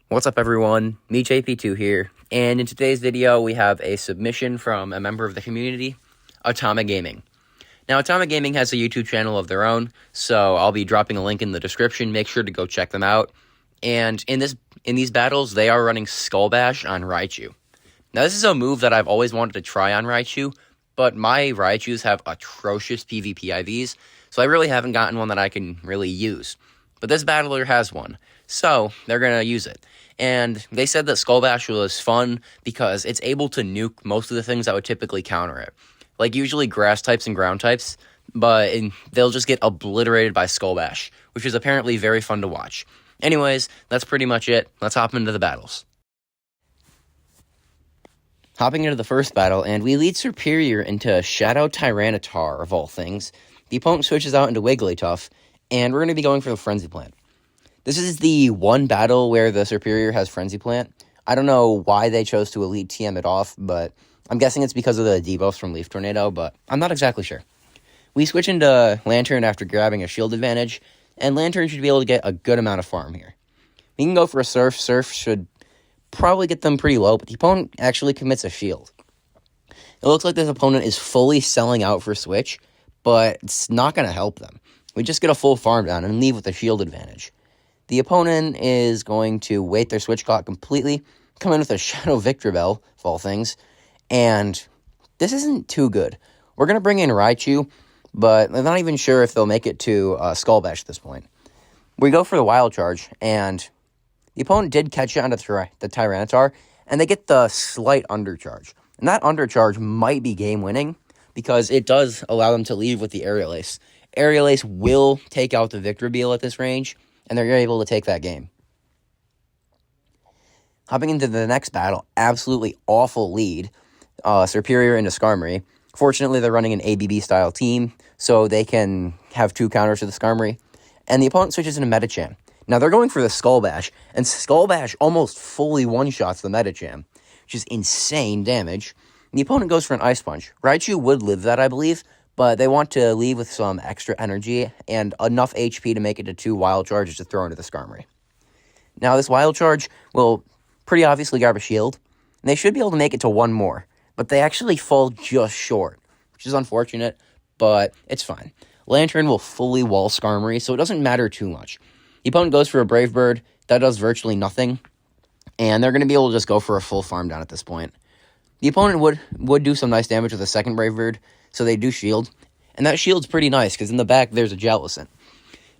What's up, everyone? Me, JP2 here, and in today's video, we have a submission from a member of the community, Atomigaming. Now, Atomigaming has a YouTube channel of their own, so I'll be dropping a link in the description. Make sure to go check them out. And in these battles, they are running Skull Bash on Raichu. Now, this is a move that I've always wanted to try on Raichu, but my Raichus have atrocious PvP IVs, so I really haven't gotten one that I can really use. But this battler has one, so they're going to use it. And they said that Skull Bash was fun because it's able to nuke most of the things that would typically counter it. Like usually grass types and ground types, but they'll just get obliterated by Skull Bash, which is apparently very fun to watch. Anyways, that's pretty much it. Let's hop into the battles. Hopping into the first battle, and we lead Superior into Shadow Tyranitar, of all things. The opponent switches out into Wigglytuff, and we're going to be going for the Frenzy Plant. This is the one battle where the Superior has Frenzy Plant. I don't know why they chose to Elite TM it off, but I'm guessing it's because of the debuffs from Leaf Tornado, but I'm not exactly sure. We switch into Lantern after grabbing a shield advantage, and Lantern should be able to get a good amount of farm here. We can go for a Surf. Surf should probably get them pretty low, but the opponent actually commits a shield. It looks like this opponent is fully selling out for Switch, but it's not going to help them. We just get a full farm down and leave with a shield advantage. The opponent is going to wait their switch clock completely, come in with a Shadow Victreebel, of all things, and this isn't too good. We're going to bring in Raichu, but I'm not even sure if they'll make it to Skull Bash at this point. We go for the Wild Charge, and the opponent did catch it onto the Tyranitar, and they get the slight undercharge. And that undercharge might be game-winning, because it does allow them to leave with the Aerial Ace. Aerial Ace will take out the Victreebel at this range, and they're able to take that game. Hopping into the next battle, absolutely awful lead. Superior into Skarmory. Fortunately, they're running an ABB-style team, so they can have two counters to the Skarmory. And the opponent switches into Medicham. Now, they're going for the Skull Bash, and Skull Bash almost fully one-shots the Medicham, which is insane damage. And the opponent goes for an Ice Punch. Raichu would live that, I believe, but they want to leave with some extra energy and enough HP to make it to 2 Wild Charges to throw into the Skarmory. Now, this Wild Charge will pretty obviously grab a shield, and they should be able to make it to 1 more, but they actually fall just short, which is unfortunate, but it's fine. Lantern will fully wall Skarmory, so it doesn't matter too much. The opponent goes for a Brave Bird. That does virtually nothing, and they're going to be able to just go for a full farm down at this point. The opponent would do some nice damage with a second Brave Bird, so they do shield, and that shield's pretty nice, because in the back, there's a Jellicent.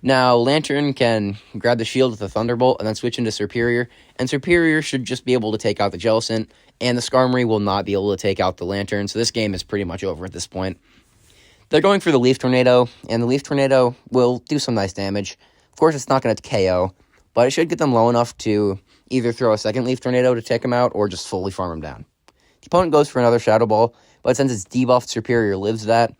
Now, Lantern can grab the shield with a Thunderbolt, and then switch into Superior, and Superior should just be able to take out the Jellicent, and the Skarmory will not be able to take out the Lantern, so this game is pretty much over at this point. They're going for the Leaf Tornado, and the Leaf Tornado will do some nice damage. Of course, it's not going to KO, but it should get them low enough to either throw a second Leaf Tornado to take them out, or just fully farm them down. The opponent goes for another Shadow Ball, but since it's debuffed, Superior lives that,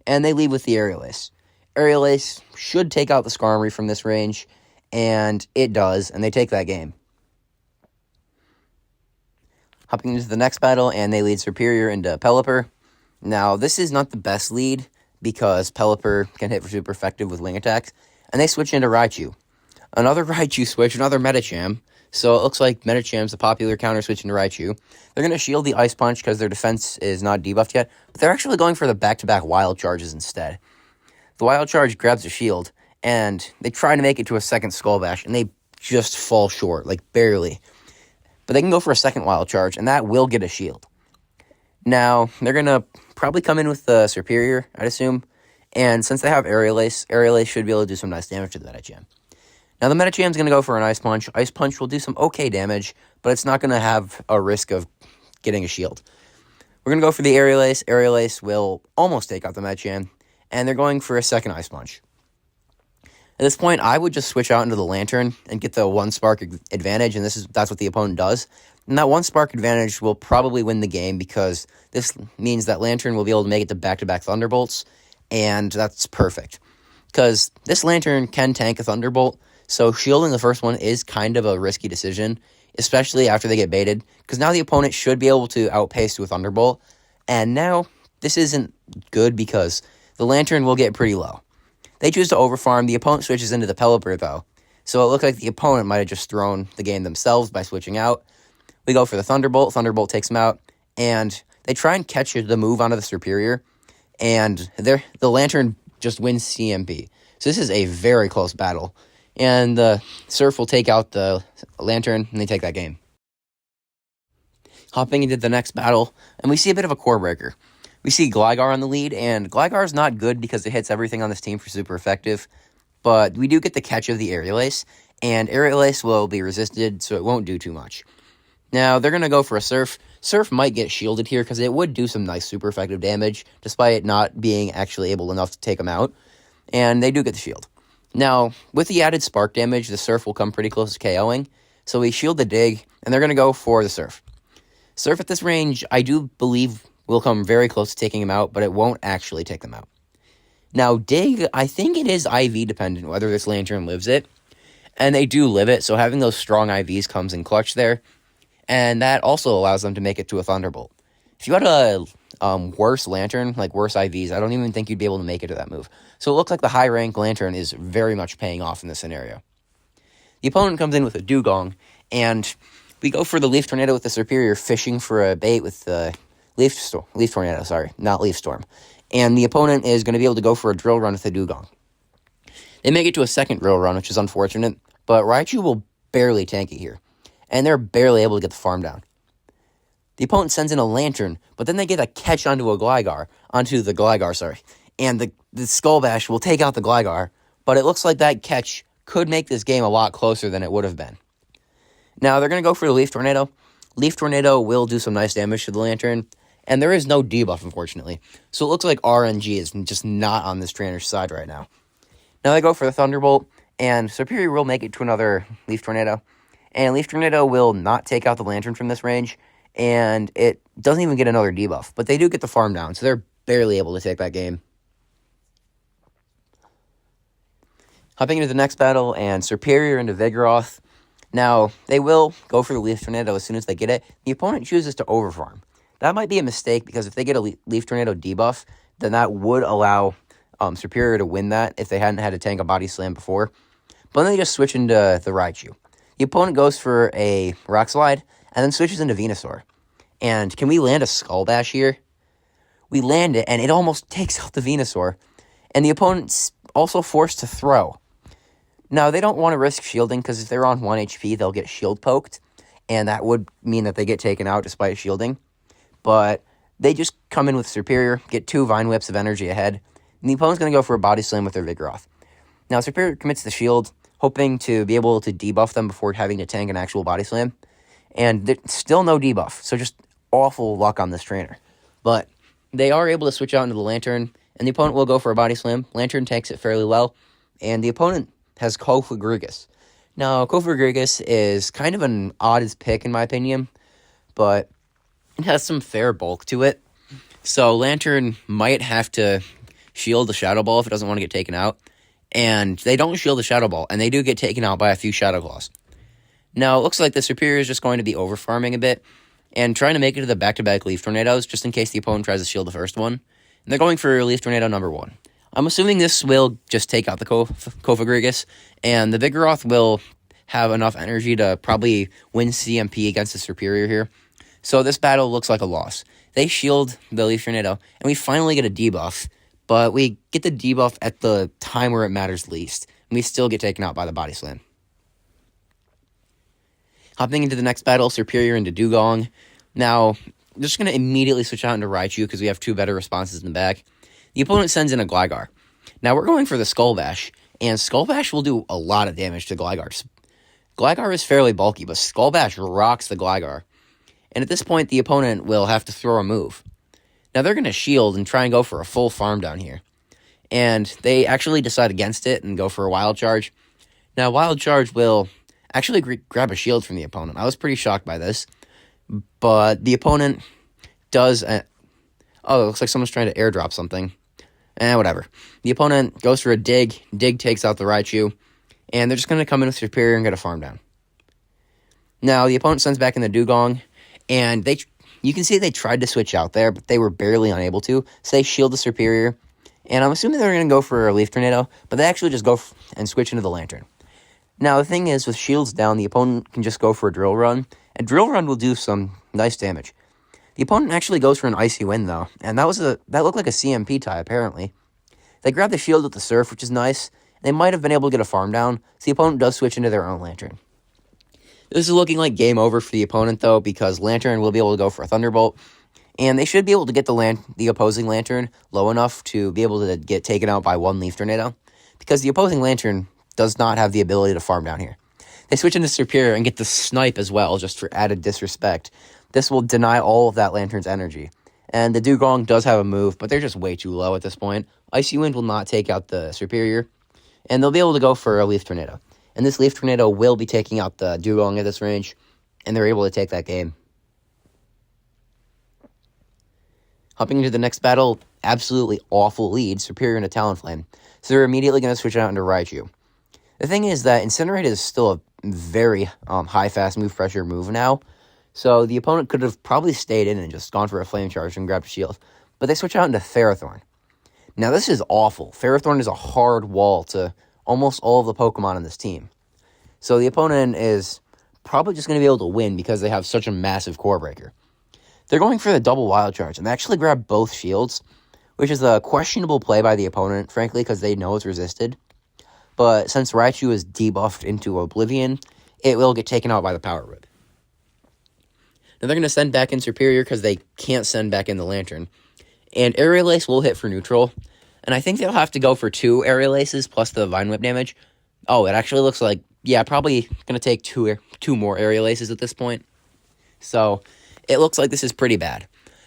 and they leave with the Aerial Ace. Aerial Ace should take out the Skarmory from this range, and it does, and they take that game. Hopping into the next battle, and they lead Superior into Pelipper. Now, this is not the best lead, because Pelipper can hit for super effective with wing attacks, and they switch into Raichu. Another Raichu switch, another Medicham. So it looks like Medicham's a popular counter switch into Raichu. They're going to shield the Ice Punch because their defense is not debuffed yet, but they're actually going for the back-to-back Wild Charges instead. The Wild Charge grabs a shield, and they try to make it to a second Skull Bash, and they just fall short, like barely. But they can go for a second Wild Charge, and that will get a shield. Now, they're going to probably come in with the Superior, I'd assume, and since they have Aerial Ace should be able to do some nice damage to the Medicham. Now, the Medicham's going to go for an Ice Punch. Ice Punch will do some okay damage, but it's not going to have a risk of getting a shield. We're going to go for the Aerial Ace. Aerial Ace will almost take out the Medicham, and they're going for a second Ice Punch. At this point, I would just switch out into the Lantern and get the 1 spark advantage, and that's what the opponent does. And that 1 spark advantage will probably win the game, because this means that Lantern will be able to make it to back-to-back Thunderbolts, and that's perfect. Because this Lantern can tank a Thunderbolt, so shielding the first one is kind of a risky decision, especially after they get baited, because now the opponent should be able to outpace to a Thunderbolt, and now this isn't good because the Lantern will get pretty low. They choose to overfarm. The opponent switches into the Pelipper, though, So it looked like the opponent might have just thrown the game themselves by switching out. We go for the Thunderbolt. Thunderbolt takes them out, and they try and catch the move onto the Superior, and the Lantern just wins CMP. So this is a very close battle, and the Surf will take out the Lantern, and they take that game. Hopping into the next battle, and we see a bit of a core breaker. We see Gligar on the lead, and Gligar is not good because it hits everything on this team for super effective, but we do get the catch of the Aerial Ace, and Aerial Ace will be resisted, so it won't do too much. Now, they're going to go for a Surf. Surf might get shielded here because it would do some nice super effective damage, despite not being actually able enough to take them out, and they do get the shield. Now, with the added spark damage, the Surf will come pretty close to KOing, so we shield the Dig, and they're going to go for the Surf. Surf at this range, I do believe, will come very close to taking him out, but it won't actually take them out. Now, Dig, I think it is IV dependent, whether this Lantern lives it, and they do live it, so having those strong IVs comes in clutch there, and that also allows them to make it to a Thunderbolt. If you had a worse Lantern, like worse IVs, I don't even think you'd be able to make it to that move. So it looks like the high-rank Lantern is very much paying off in this scenario. The opponent comes in with a Dewgong, and we go for the Leaf Tornado with the Superior, fishing for a bait with the Leaf Tornado, not Leaf Storm. And the opponent is going to be able to go for a Drill Run with the Dewgong. They make it to a second Drill Run, which is unfortunate, but Raichu will barely tank it here, and they're barely able to get the farm down. The opponent sends in a Lantern, but then they get a catch onto the Gligar, and the Skull Bash will take out the Gligar, but it looks like that catch could make this game a lot closer than it would have been. Now, they're going to go for the Leaf Tornado. Leaf Tornado will do some nice damage to the Lantern, and there is no debuff, unfortunately. So it looks like RNG is just not on this trainer's side right now. Now they go for the Thunderbolt, and Superior will make it to another Leaf Tornado. And Leaf Tornado will not take out the Lantern from this range, and it doesn't even get another debuff. But they do get the farm down, so they're barely able to take that game. Hopping into the next battle, and Superior into Vigoroth. Now, they will go for the Leaf Tornado as soon as they get it. The opponent chooses to overfarm. That might be a mistake, because if they get a Leaf Tornado debuff, then that would allow Superior to win that if they hadn't had to tank a Body Slam before. But then they just switch into the Raichu. The opponent goes for a Rock Slide, and then switches into Venusaur. And can we land a Skull Bash here? We land it, and it almost takes out the Venusaur. And the opponent's also forced to throw. Now, they don't want to risk shielding, because if they're on 1 HP, they'll get shield poked, and that would mean that they get taken out despite shielding. But they just come in with Superior, get 2 Vine Whips of energy ahead, and the opponent's going to go for a Body Slam with their Vigoroth. Now, Superior commits the shield, hoping to be able to debuff them before having to tank an actual Body Slam, and there's still no debuff, so just awful luck on this trainer. But they are able to switch out into the Lantern, and the opponent will go for a Body Slam. Lantern takes it fairly well, and the opponent has Cofagrigus. Now, Cofagrigus is kind of an odd pick, in my opinion, but it has some fair bulk to it. So Lantern might have to shield the Shadow Ball if it doesn't want to get taken out. And they don't shield the Shadow Ball, and they do get taken out by a few Shadow Claws. Now, it looks like the Superior is just going to be over-farming a bit, and trying to make it to the back-to-back Leaf Tornadoes, just in case the opponent tries to shield the first one. And they're going for Leaf Tornado number 1. I'm assuming this will just take out the Cofagrigus, and the Vigoroth will have enough energy to probably win CMP against the Superior here. So this battle looks like a loss. They shield the Leaf Tornado, and we finally get a debuff, but we get the debuff at the time where it matters least, and we still get taken out by the Body Slam. Hopping into the next battle, Superior into Dewgong. Now, I'm just going to immediately switch out into Raichu because we have 2 better responses in the back. The opponent sends in a Gligar. Now, we're going for the Skull Bash, and Skull Bash will do a lot of damage to Gligars. Gligar is fairly bulky, but Skull Bash rocks the Gligar. And at this point, the opponent will have to throw a move. Now, they're going to shield and try and go for a full farm down here. And they actually decide against it and go for a Wild Charge. Now, Wild Charge will actually grab a shield from the opponent. I was pretty shocked by this. But the opponent does... oh, it looks like someone's trying to airdrop something. Whatever. The opponent goes for a Dig. Dig takes out the Raichu. And they're just going to come in with Superior and get a farm down. Now, the opponent sends back in the Dewgong. And you can see they tried to switch out there, but they were barely unable to. So they shield the Superior. And I'm assuming they're going to go for a Leaf Tornado, but they actually just go and switch into the Lantern. Now, the thing is, with shields down, the opponent can just go for a drill run, and drill run will do some nice damage. The opponent actually goes for an Icy Wind, though, and that looked like a CMP tie, apparently. They grab the shield with the Surf, which is nice. They might have been able to get a farm down, so the opponent does switch into their own Lantern. This is looking like game over for the opponent, though, because Lantern will be able to go for a Thunderbolt, and they should be able to get the opposing Lantern low enough to be able to get taken out by one Leaf Tornado, because the opposing Lantern does not have the ability to farm down here. They switch into Superior and get the Snipe as well, just for added disrespect. This will deny all of that Lantern's energy. And the Dewgong does have a move, but they're just way too low at this point. Icy Wind will not take out the Superior, and they'll be able to go for a Leaf Tornado. And this Leaf Tornado will be taking out the Dewgong at this range, and they're able to take that game. Hopping into the next battle, absolutely awful lead, Superior into Talonflame. So they're immediately going to switch out into Raichu. The thing is that Incinerate is still a very high fast move pressure move now. So the opponent could have probably stayed in and just gone for a Flame Charge and grabbed a shield. But they switch out into Ferrothorn. Now this is awful. Ferrothorn is a hard wall to almost all of the Pokemon on this team. So the opponent is probably just going to be able to win because they have such a massive Core Breaker. They're going for the double Wild Charge, and they actually grab both shields, which is a questionable play by the opponent, frankly, because they know it's resisted. But since Raichu is debuffed into Oblivion, it will get taken out by the Power Whip. Now they're going to send back in Superior because they can't send back in the Lantern. And Aerial Ace will hit for neutral. And I think they'll have to go for 2 Aerial Aces plus the Vine Whip damage. Oh, it actually looks like, yeah, probably going to take two more Aerial Aces at this point. So it looks like this is pretty bad.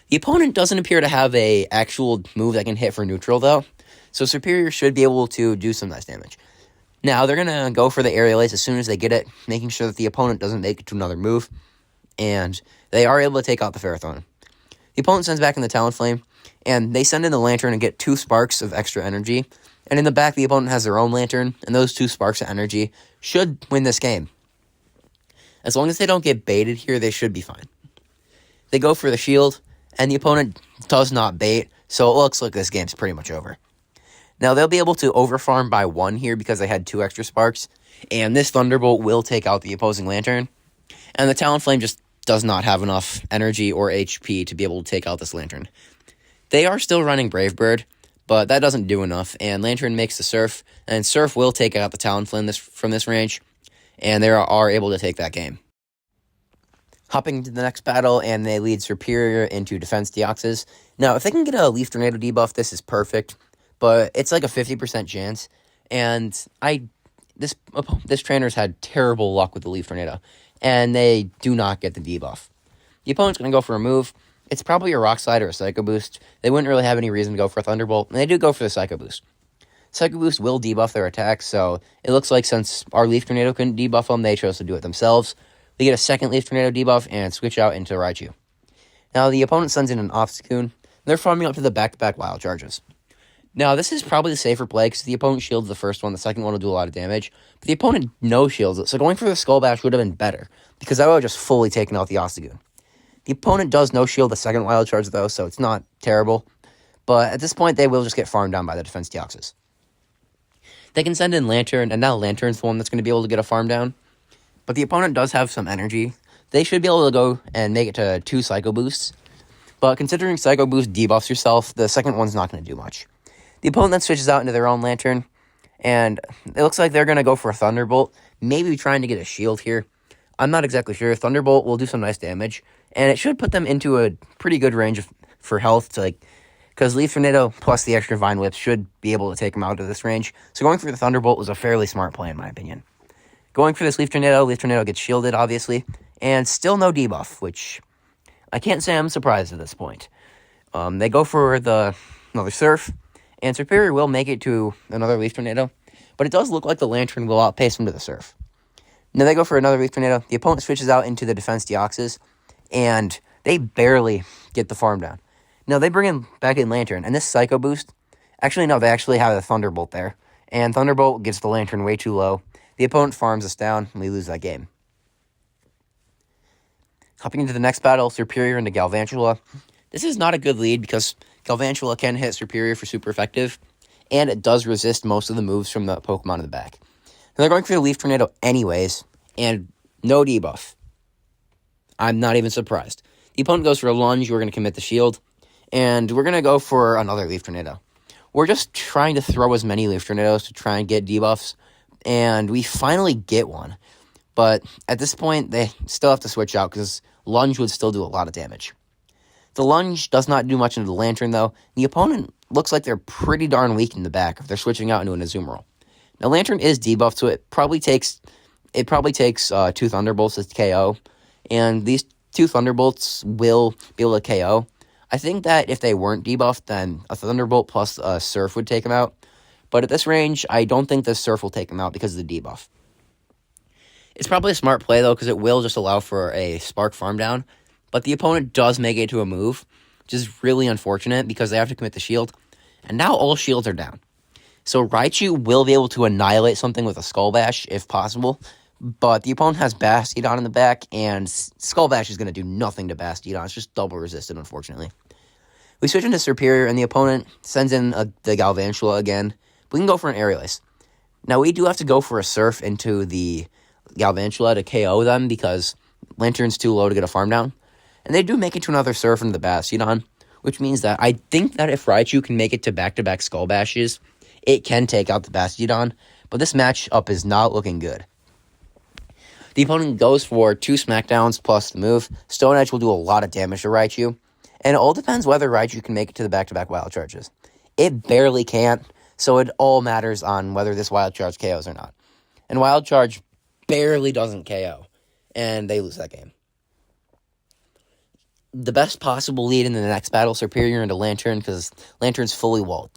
The opponent doesn't appear to have a actual move that can hit for neutral, though. So Superior should be able to do some nice damage. Now, they're going to go for the Aerial Ace as soon as they get it, making sure that the opponent doesn't make it to another move. And they are able to take out the Ferrothorn. The opponent sends back in the Talonflame, and they send in the Lantern and get 2 sparks of extra energy. And in the back, the opponent has their own Lantern, and those 2 sparks of energy should win this game. As long as they don't get baited here, they should be fine. They go for the shield, and the opponent does not bait, so it looks like this game's pretty much over. Now, they'll be able to overfarm by 1 here because they had 2 extra sparks, and this Thunderbolt will take out the opposing Lantern, and the Talonflame just does not have enough energy or HP to be able to take out this Lantern. They are still running Brave Bird, but that doesn't do enough, and Lantern makes the Surf, and Surf will take out the Talonflame from this range, and they are able to take that game. Hopping to the next battle, and they lead Superior into Defense Deoxys. Now, if they can get a Leaf Tornado debuff, this is perfect, but it's like a 50% chance, and this trainer's had terrible luck with the Leaf Tornado, and they do not get the debuff. The opponent's going to go for a move. It's probably a Rock Slide or a Psycho Boost. They wouldn't really have any reason to go for a Thunderbolt, and they do go for the Psycho Boost. Psycho Boost will debuff their attacks, so it looks like since our Leaf Tornado couldn't debuff them, they chose to do it themselves. They get a second Leaf Tornado debuff and switch out into Raichu. Now, the opponent sends in an Obstacoon. They're farming up to the back-to-back Wild Charges. Now, this is probably the safer play because the opponent shields the first one. The second one will do a lot of damage. But the opponent no-shields it, so going for the Skull Bash would have been better because that would have just fully taken out the Obstacoon. The opponent does no-shield the second Wild Charge, though, so it's not terrible. But at this point, they will just get farmed down by the Defense Deoxys. They can send in Lantern, and now Lantern's the one that's going to be able to get a farm down. But the opponent does have some energy. They should be able to go and make it to 2 Psycho Boosts. But considering Psycho Boost debuffs yourself, the second one's not going to do much. The opponent then switches out into their own Lantern, and it looks like they're going to go for a Thunderbolt, maybe trying to get a shield here. I'm not exactly sure. Thunderbolt will do some nice damage, and it should put them into a pretty good range for health, because Leaf Tornado plus the extra Vine Whip should be able to take them out of this range. So going for the Thunderbolt was a fairly smart play, in my opinion. Going for this Leaf Tornado gets shielded, obviously, and still no debuff, which I can't say I'm surprised at this point. They go for another Surf, and Superior will make it to another Leaf Tornado, but it does look like the Lantern will outpace him to the Surf. Now they go for another Leaf Tornado. The opponent switches out into the Defense Deoxys, and they barely get the farm down. Now they bring back in Lantern, and this Psycho Boost, actually no, they actually have a Thunderbolt there, and Thunderbolt gets the Lantern way too low. The opponent farms us down, and we lose that game. Hopping into the next battle, Superior into Galvantula. This is not a good lead because Galvantula can hit Superior for super effective, and it does resist most of the moves from the Pokemon in the back. They're going for the Leaf Tornado anyways, and no debuff. I'm not even surprised. The opponent goes for a lunge, we're going to commit the shield, and we're going to go for another Leaf Tornado. We're just trying to throw as many Leaf Tornadoes to try and get debuffs, and we finally get one. But at this point, they still have to switch out because lunge would still do a lot of damage. The lunge does not do much into the Lantern, though. The opponent looks like they're pretty darn weak in the back if they're switching out into an Azumarill. Now, Lantern is debuffed, so it probably takes 2 Thunderbolts to KO, and these 2 Thunderbolts will be able to KO. I think that if they weren't debuffed, then a Thunderbolt plus a Surf would take them out. But at this range, I don't think the Surf will take them out because of the debuff. It's probably a smart play, though, because it will just allow for a Spark farm down. But the opponent does make it to a move, which is really unfortunate because they have to commit the shield. And now all shields are down. So Raichu will be able to annihilate something with a Skull Bash if possible. But the opponent has Bastiodon in the back, and Skull Bash is going to do nothing to Bastiodon. It's just double resisted, unfortunately. We switch into Superior, and the opponent sends in the Galvantula again. We can go for an Aerial Ace. Now, we do have to go for a Surf into the Galvantula to KO them because Lantern's too low to get a farm down. And they do make it to another Surf into the Bastiodon, which means that I think that if Raichu can make it to back-to-back Skull Bashes, it can take out the Bastiodon. But this matchup is not looking good. The opponent goes for 2 Smackdowns plus the move. Stone Edge will do a lot of damage to Raichu. And it all depends whether Raichu can make it to the back-to-back Wild Charges. It barely can't, so it all matters on whether this Wild Charge KOs or not. And Wild Charge barely doesn't KO, and they lose that game. The best possible lead in the next battle, Superior into Lantern, because Lantern's fully walled.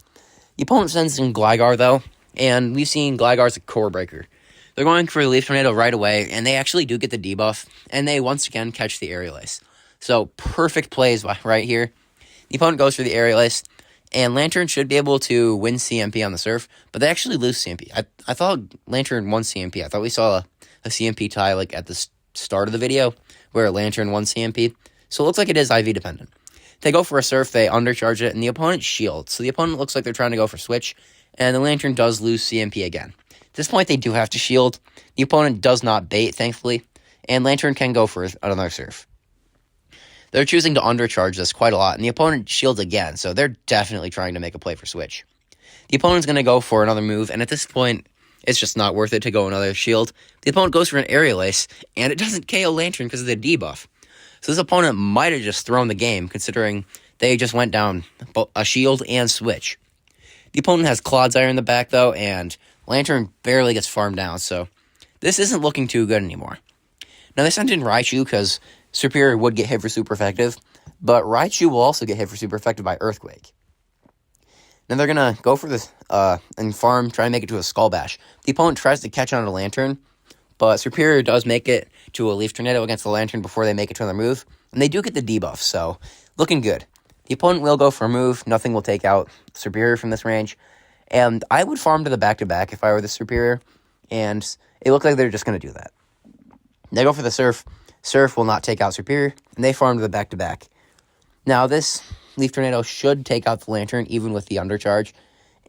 The opponent sends in Gligar, though, and we've seen Gligar's a core breaker. They're going for the Leaf Tornado right away, and they actually do get the debuff, and they once again catch the Aerial Ace. So, perfect plays right here. The opponent goes for the Aerial Ace, and Lantern should be able to win CMP on the Surf, but they actually lose CMP. I thought Lantern won CMP. I thought we saw a CMP tie like at the start of the video, where Lantern won CMP. So, it looks like it is IV dependent. They go for a Surf, they undercharge it, and the opponent shields. So, the opponent looks like they're trying to go for Switch, and the Lantern does lose CMP again. At this point, they do have to shield. The opponent does not bait, thankfully, and Lantern can go for another Surf. They're choosing to undercharge this quite a lot, and the opponent shields again, so they're definitely trying to make a play for Switch. The opponent's going to go for another move, and at this point, it's just not worth it to go another shield. The opponent goes for an Aerial Ace, and it doesn't KO Lantern because of the debuff. So this opponent might have just thrown the game, considering they just went down a shield and Switch. The opponent has Clodsire in the back, though, and Lantern barely gets farmed down, so this isn't looking too good anymore. Now, they sent in Raichu because Superior would get hit for super effective, but Raichu will also get hit for super effective by Earthquake. Then they're going to go for this and farm, try and make it to a Skull Bash. The opponent tries to catch on a Lantern, but Superior does make it to a Leaf Tornado against the Lantern before they make it to another move, and they do get the debuff, so looking good. The opponent will go for a move. Nothing will take out Superior from this range. And I would farm to the back-to-back if I were the Superior, and it looked like they're just going to do that. They go for the Surf. Surf will not take out Superior, and they farm to the back-to-back. Now, this Leaf Tornado should take out the Lantern, even with the undercharge,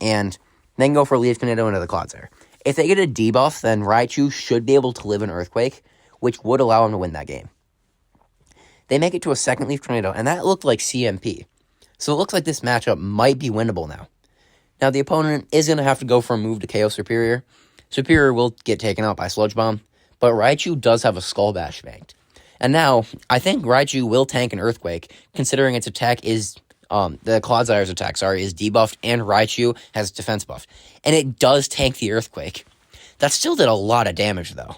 and then go for a Leaf Tornado into the Clodsire. If they get a debuff, then Raichu should be able to live in Earthquake, which would allow him to win that game. They make it to a second Leaf Tornado, and that looked like CMP. So it looks like this matchup might be winnable now. Now, the opponent is going to have to go for a move to KO Superior. Superior will get taken out by Sludge Bomb, but Raichu does have a Skull Bash banked. And now, I think Raichu will tank an Earthquake, considering its attack is, the Clodsire's attack, is debuffed, and Raichu has defense buff. And it does tank the Earthquake. That still did a lot of damage, though.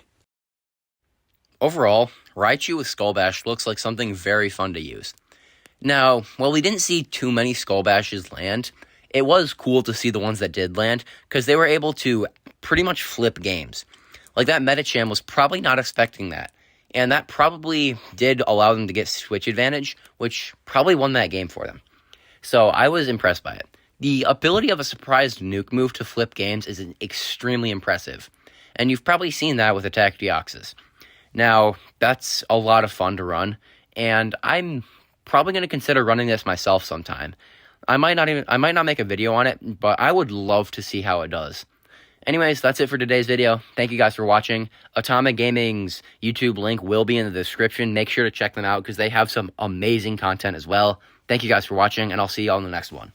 Overall, Raichu with Skull Bash looks like something very fun to use. Now, while we didn't see too many Skull Bashes land, it was cool to see the ones that did land, because they were able to pretty much flip games. Like, that Medicham was probably not expecting that, and that probably did allow them to get switch advantage, which probably won that game for them. So, I was impressed by it. The ability of a surprised nuke move to flip games is extremely impressive, and you've probably seen that with Attack Deoxys. Now, that's a lot of fun to run, and I'm probably going to consider running this myself sometime. I might not make a video on it, but I would love to see how it does. Anyways, that's it for today's video. Thank you guys for watching. Atomigaming's YouTube link will be in the description. Make sure to check them out because they have some amazing content as well. Thank you guys for watching, and I'll see you all in the next one.